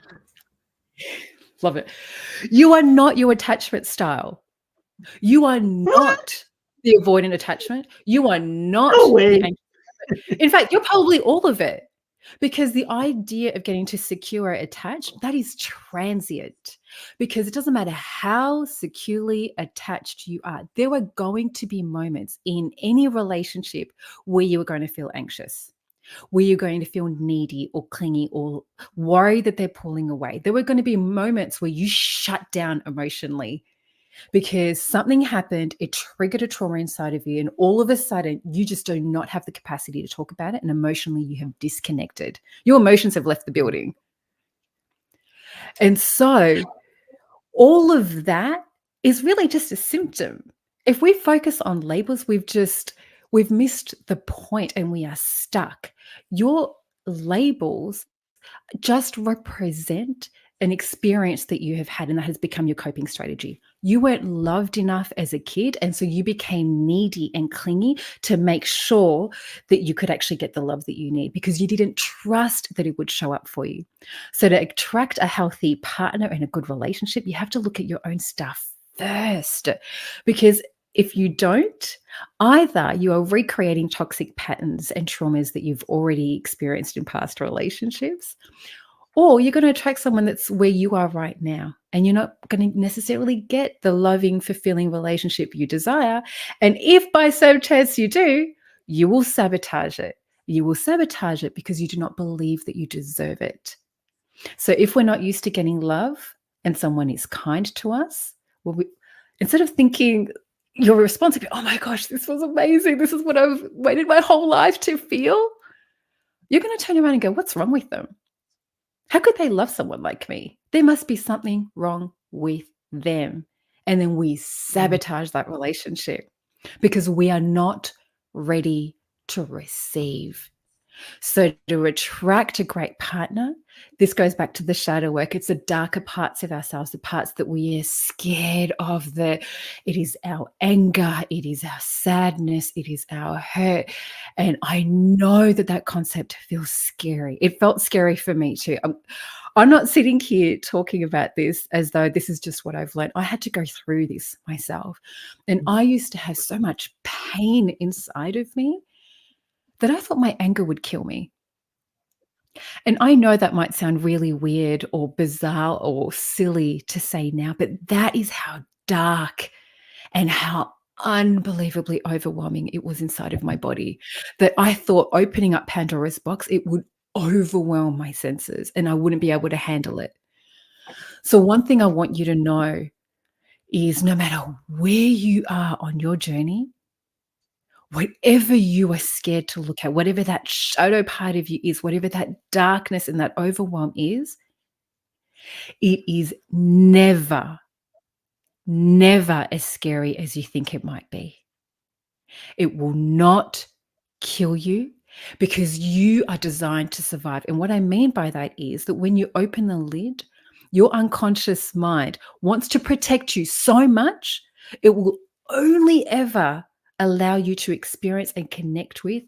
Love it. You are not your attachment style. You are not the avoidant attachment. You are not the anxious attachment. In fact, you're probably all of it, because the idea of getting to secure attached, that is transient, because it doesn't matter how securely attached you are. There are going to be moments in any relationship where you are going to feel anxious, where you're going to feel needy or clingy or worried that they're pulling away. There are going to be moments where you shut down emotionally because something happened, it triggered a trauma inside of you, and all of a sudden you just do not have the capacity to talk about it, and emotionally you have disconnected. Your emotions have left the building. And so all of that is really just a symptom. If we focus on labels, we've missed the point and we are stuck. Your labels just represent an experience that you have had, and that has become your coping strategy. You weren't loved enough as a kid, and so you became needy and clingy to make sure that you could actually get the love that you need, because you didn't trust that it would show up for you. So to attract a healthy partner and a good relationship, you have to look at your own stuff first, because if you don't, either you are recreating toxic patterns and traumas that you've already experienced in past relationships, or you're going to attract someone that's where you are right now, and you're not going to necessarily get the loving, fulfilling relationship you desire. And if by some chance you do, you will sabotage it. You will sabotage it because you do not believe that you deserve it. So if we're not used to getting love and someone is kind to us, well, instead of thinking your response would be, oh my gosh, this was amazing. This is what I've waited my whole life to feel. You're going to turn around and go, what's wrong with them? How could they love someone like me? There must be something wrong with them. And then we sabotage that relationship because we are not ready to receive. So to attract a great partner, this goes back to the shadow work. It's the darker parts of ourselves, the parts that we are scared of. It is our anger, it is our sadness, it is our hurt. And I know that concept feels scary. It felt scary for me too. I'm not sitting here talking about this as though this is just what I've learned. I had to go through this myself. And I used to have so much pain inside of me that I thought my anger would kill me. And I know that might sound really weird or bizarre or silly to say now, but that is how dark and how unbelievably overwhelming it was inside of my body, that I thought opening up Pandora's box, it would overwhelm my senses and I wouldn't be able to handle it. So one thing I want you to know is no matter where you are on your journey, whatever you are scared to look at, whatever that shadow part of you is, whatever that darkness and that overwhelm is, it is never, never as scary as you think it might be. It will not kill you because you are designed to survive. And what I mean by that is that when you open the lid, your unconscious mind wants to protect you so much, it will only ever allow you to experience and connect with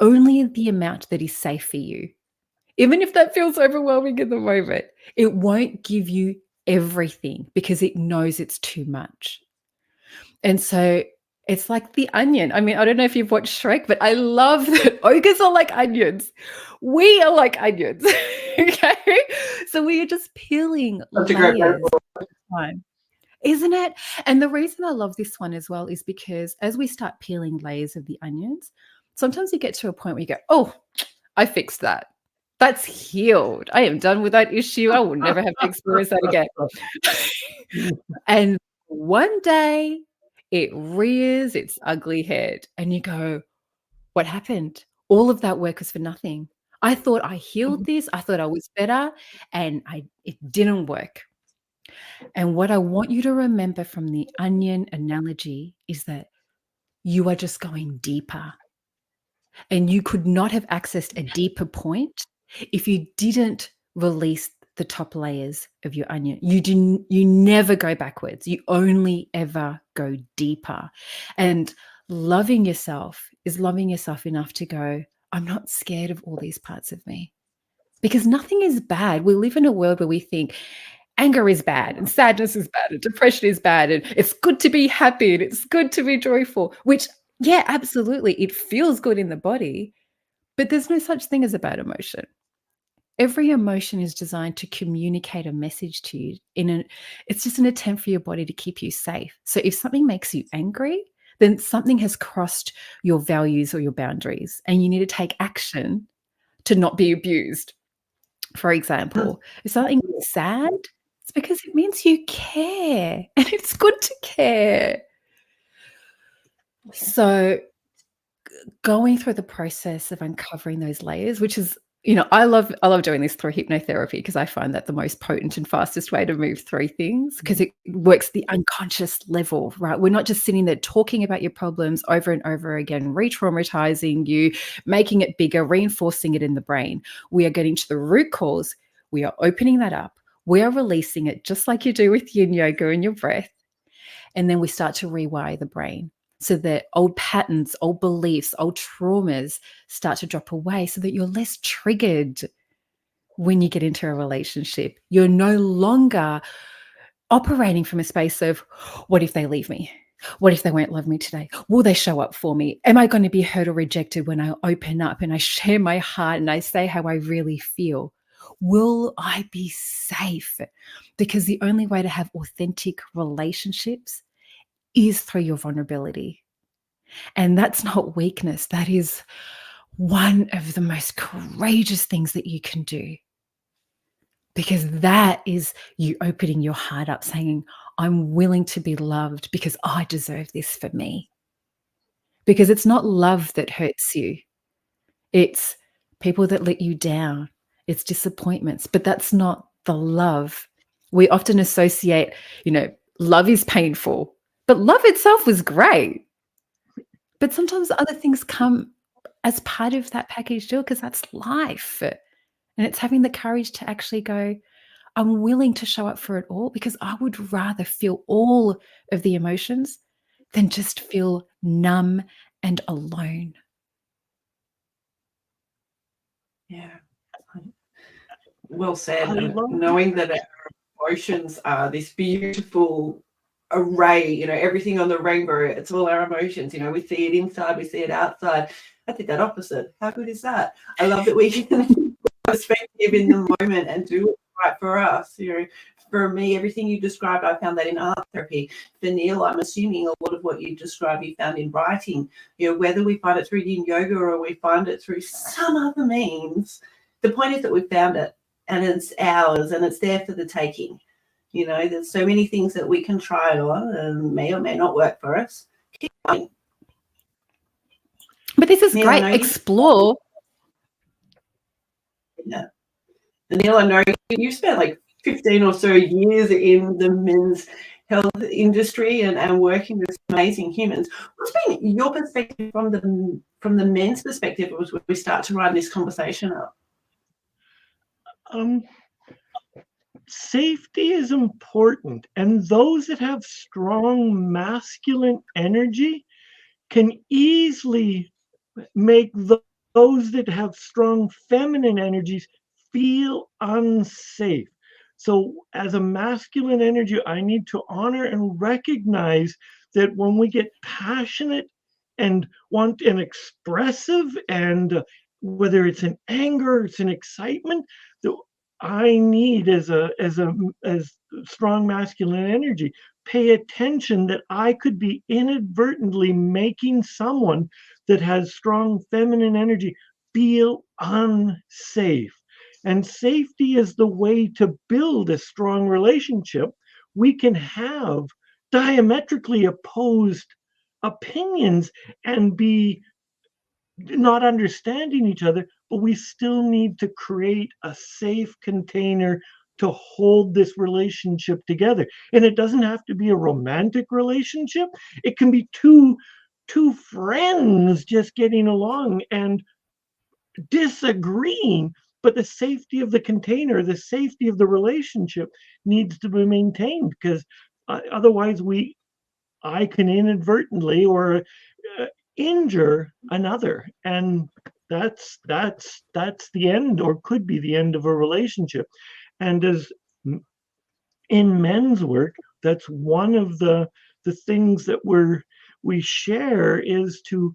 only the amount that is safe for you. Even if that feels overwhelming in the moment, it won't give you everything because it knows it's too much. And so it's like the onion. I mean, I don't know if you've watched Shrek, but I love that ogres are like onions. We are like onions. Okay. So we are just peeling layers at a time. Isn't it? And the reason I love this one as well is because as we start peeling layers of the onions, sometimes you get to a point where you go, oh, I fixed that. That's healed. I am done with that issue. I will never have to experience that again. And one day it rears its ugly head and you go, what happened? All of that work was for nothing. I thought I healed this. I thought I was better and it didn't work. And what I want you to remember from the onion analogy is that you are just going deeper. And you could not have accessed a deeper point if you didn't release the top layers of your onion. You never go backwards. You only ever go deeper. And loving yourself is loving yourself enough to go, I'm not scared of all these parts of me. Because nothing is bad. We live in a world where we think anger is bad and sadness is bad and depression is bad and it's good to be happy and it's good to be joyful, which, yeah, absolutely, it feels good in the body, but there's no such thing as a bad emotion. Every emotion is designed to communicate a message to you. It's just an attempt for your body to keep you safe. So if something makes you angry, then something has crossed your values or your boundaries and you need to take action to not be abused. For example, if something is sad, it's because it means you care and it's good to care. So going through the process of uncovering those layers, which is, I love doing this through hypnotherapy because I find that the most potent and fastest way to move through things because it works the unconscious level, right? We're not just sitting there talking about your problems over and over again, re-traumatizing you, making it bigger, reinforcing it in the brain. We are getting to the root cause. We are opening that up. We are releasing it just like you do with yin yoga and your breath. And then we start to rewire the brain so that old patterns, old beliefs, old traumas start to drop away so that you're less triggered when you get into a relationship. You're no longer operating from a space of, what if they leave me? What if they won't love me today? Will they show up for me? Am I going to be hurt or rejected when I open up and I share my heart and I say how I really feel? Will I be safe? Because the only way to have authentic relationships is through your vulnerability. And that's not weakness. That is one of the most courageous things that you can do. Because that is you opening your heart up, saying, I'm willing to be loved because I deserve this for me. Because it's not love that hurts you. It's people that let you down. It's disappointments, but that's not the love. We often associate, love is painful, but love itself was great. But sometimes other things come as part of that package deal because that's life. And it's having the courage to actually go, I'm willing to show up for it all because I would rather feel all of the emotions than just feel numb and alone. Yeah. Well said. I And love knowing that our emotions are this beautiful array, everything on the rainbow, it's all our emotions. We see it inside, we see it outside. I think that opposite. How good is that? I love that we can perspective in the moment and do what's right for us. For me, everything you described, I found that in art therapy. For Neil, I'm assuming a lot of what you described you found in writing. Whether we find it through yin yoga or we find it through some other means, the point is that we found it and it's ours and it's there for the taking. There's so many things that we can try on and may or may not work for us. Keep going. But this is Neil, great. Explore. Yeah. Neil, I know you spent like 15 or so years in the men's health industry and working with amazing humans. What's been your perspective from the men's perspective as we start to run this conversation up? Safety is important, and those that have strong masculine energy can easily make those that have strong feminine energies feel unsafe. So as a masculine energy, I need to honor and recognize that when we get passionate and want and expressive, and whether it's an anger, it's an excitement, that I need as strong masculine energy, pay attention that I could be inadvertently making someone that has strong feminine energy feel unsafe. And safety is the way to build a strong relationship. We can have diametrically opposed opinions and be not understanding each other, but we still need to create a safe container to hold this relationship together. And it doesn't have to be a romantic relationship. It can be two friends just getting along and disagreeing, but the safety of the container, the safety of the relationship needs to be maintained, because otherwise I can inadvertently or injure another, and that's the end, or could be the end, of a relationship. And as in men's work, that's one of the things that we share is to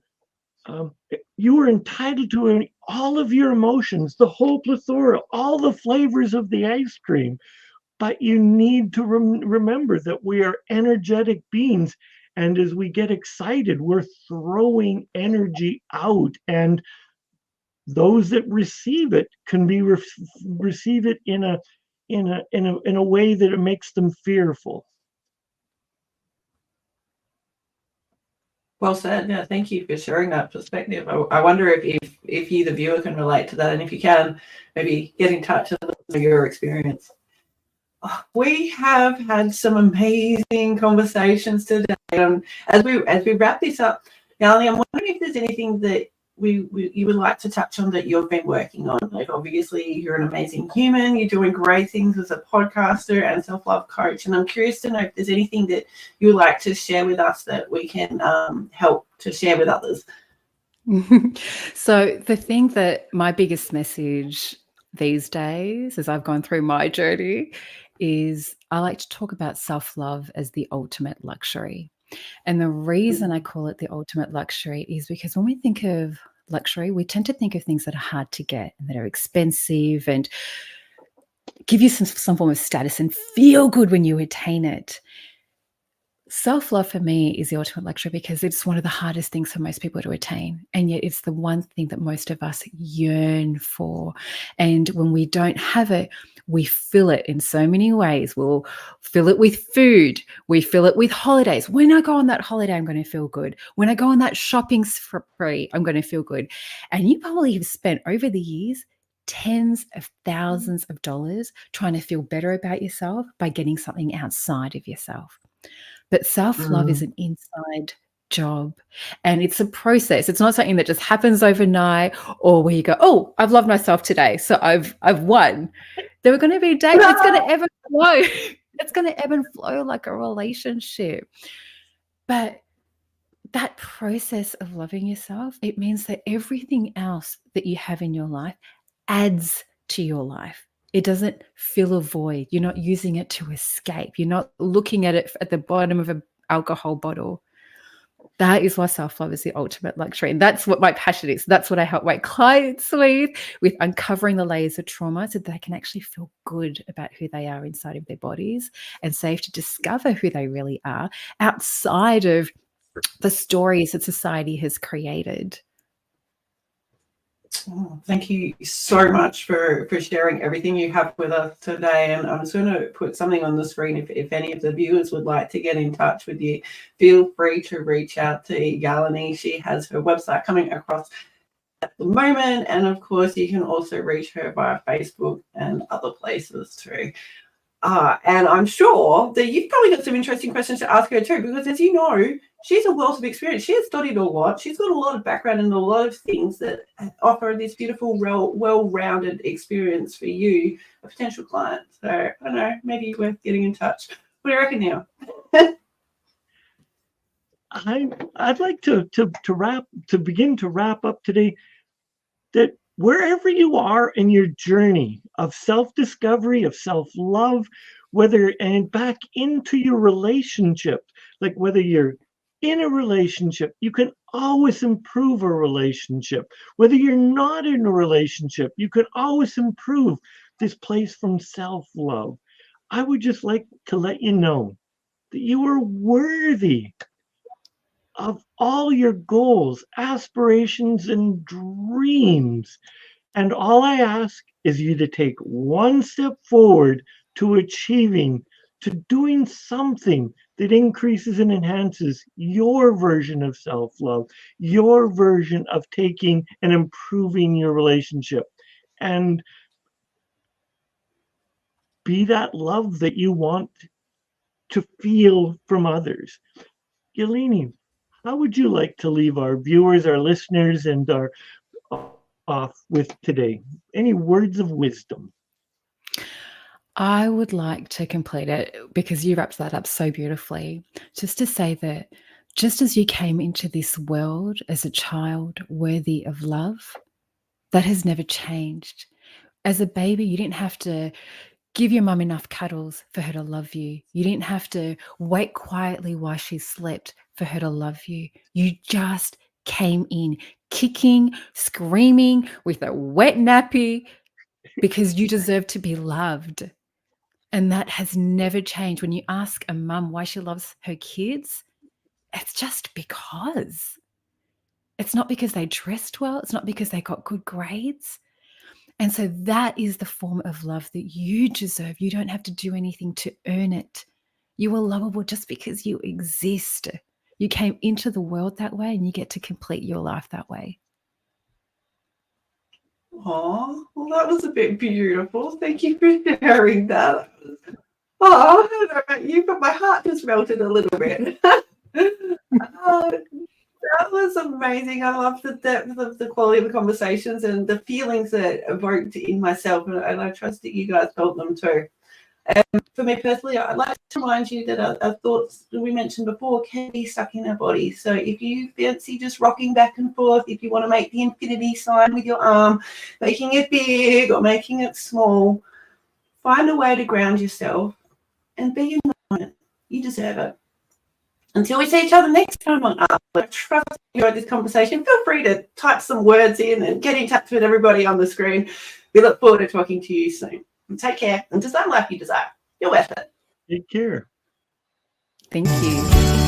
you are entitled to all of your emotions, the whole plethora, all the flavors of the ice cream. But you need to remember that we are energetic beings. And as we get excited, we're throwing energy out. And those that receive it can receive it in a way that it makes them fearful. Well said. Yeah, thank you for sharing that perspective. I wonder if you, the viewer, can relate to that, and if you can, maybe get in touch and let us know your experience. We have had some amazing conversations today. As we wrap this up, Yalini, I'm wondering if there's anything that you would like to touch on that you've been working on. Like, obviously, you're an amazing human. You're doing great things as a podcaster and self-love coach. And I'm curious to know if there's anything that you would like to share with us that we can help to share with others. So the thing that my biggest message these days, as I've gone through my journey, is I like to talk about self-love as the ultimate luxury. And the reason I call it the ultimate luxury is because when we think of luxury, we tend to think of things that are hard to get and that are expensive and give you some form of status and feel good when you attain it. Self-love for me is the ultimate luxury because it's one of the hardest things for most people to attain. And yet it's the one thing that most of us yearn for. And when we don't have it, we fill it in so many ways. We'll fill it with food. We fill it with holidays. When I go on that holiday, I'm going to feel good. When I go on that shopping spree, I'm going to feel good. And you probably have spent over the years tens of thousands of dollars trying to feel better about yourself by getting something outside of yourself. But self-love is an inside job, and it's a process. It's not something that just happens overnight or where you go, oh, I've loved myself today, so I've won. There are going to be days it's going to ebb and flow. It's going to ebb and flow like a relationship. But that process of loving yourself, it means that everything else that you have in your life adds to your life. It doesn't fill a void. You're not using it to escape. You're not looking at it at the bottom of an alcohol bottle. That is why self-love is the ultimate luxury. And that's what my passion is. That's what I help my clients with uncovering the layers of trauma so that they can actually feel good about who they are inside of their bodies and safe to discover who they really are outside of the stories that society has created. Oh, thank you so much for sharing everything you have with us today. And I'm just going to put something on the screen. If any of the viewers would like to get in touch with you, feel free to reach out to Yalini. She has her website coming across at the moment. And of course, you can also reach her via Facebook and other places too. And I'm sure that you've probably got some interesting questions to ask her too, because as you know, she's a wealth of experience. She has studied a lot. She's got a lot of background in a lot of things that offer this beautiful, well-rounded experience for you, a potential client. So I don't know, maybe worth getting in touch. What do you reckon now? I'd like to begin to wrap up today that wherever you are in your journey of self-discovery, of self-love, and back into your relationship, like whether you're in a relationship, you can always improve a relationship. Whether you're not in a relationship, you can always improve this place from self-love. I would just like to let you know that you are worthy of all your goals, aspirations, and dreams. And all I ask is you to take one step forward to doing something that increases and enhances your version of self-love, your version of taking and improving your relationship. And be that love that you want to feel from others. Yalini, how would you like to leave our viewers, our listeners, and our off with today? Any words of wisdom? I would like to complete it because you wrapped that up so beautifully. Just to say that just as you came into this world as a child worthy of love, that has never changed. As a baby, you didn't have to give your mum enough cuddles for her to love you. You didn't have to wait quietly while she slept for her to love you. You just came in kicking, screaming with a wet nappy because you deserve to be loved. And that has never changed. When you ask a mum why she loves her kids, it's just because. It's not because they dressed well. It's not because they got good grades. And so that is the form of love that you deserve. You don't have to do anything to earn it. You are lovable just because you exist. You came into the world that way and you get to complete your life that way. Oh, well, that was a bit beautiful. Thank you for sharing that. Oh, I don't know about you, but my heart just melted a little bit. That was amazing. I love the depth of the quality of the conversations and the feelings that evoked in myself, and I trust that you guys felt them too. For me personally, I'd like to remind you that our thoughts that we mentioned before can be stuck in our body. So if you fancy just rocking back and forth, if you want to make the infinity sign with your arm, making it big or making it small, find a way to ground yourself and be in the moment. You deserve it. Until we see each other next time on Uplift, I trust you enjoyed this conversation. Feel free to type some words in and get in touch with everybody on the screen. We look forward to talking to you soon. And take care and design life you desire. You're worth it. Take care. Thank you.